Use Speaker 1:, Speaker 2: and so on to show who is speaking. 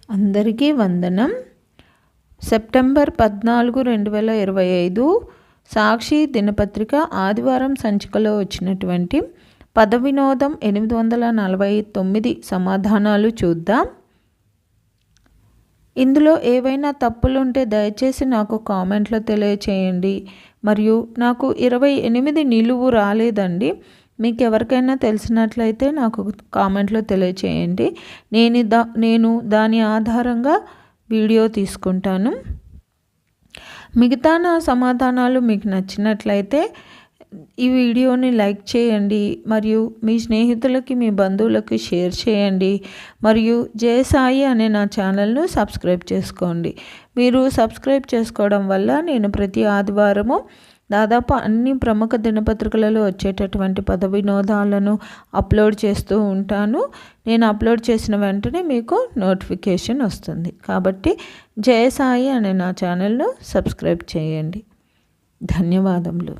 Speaker 1: అందరికీ వందనం. సెప్టెంబర్ 14, 2025 సాక్షి దినపత్రిక ఆదివారం సంచికలో వచ్చినటువంటి పద వినోదం 849 సమాధానాలు చూద్దాం. ఇందులో ఏవైనా తప్పులుంటే దయచేసి నాకు కామెంట్లో తెలియచేయండి. మరియు నాకు 28 నిలువు రాలేదండి. మీకు ఎవరికైనా తెలిసినట్లయితే నాకు కామెంట్లో తెలియచేయండి. నేను దాని ఆధారంగా వీడియో తీసుకుంటాను. మిగతా నా సమాధానాలు మీకు నచ్చినట్లయితే ఈ వీడియోని లైక్ చేయండి, మరియు మీ స్నేహితులకి, మీ బంధువులకి షేర్ చేయండి, మరియు జయసాయి అనే నా ఛానల్ను సబ్స్క్రైబ్ చేసుకోండి. మీరు సబ్స్క్రైబ్ చేసుకోవడం వల్ల నేను ప్రతి ఆదివారము దాదాపు అన్ని ప్రముఖ దినపత్రికలలో వచ్చేటటువంటి పద వినోదాలను అప్లోడ్ చేస్తూ ఉంటాను. నేను అప్లోడ్ చేసిన వెంటనే మీకు నోటిఫికేషన్ వస్తుంది. కాబట్టి జయసాయి అనే నా ఛానల్ను సబ్స్క్రైబ్ చేయండి. ధన్యవాదములు.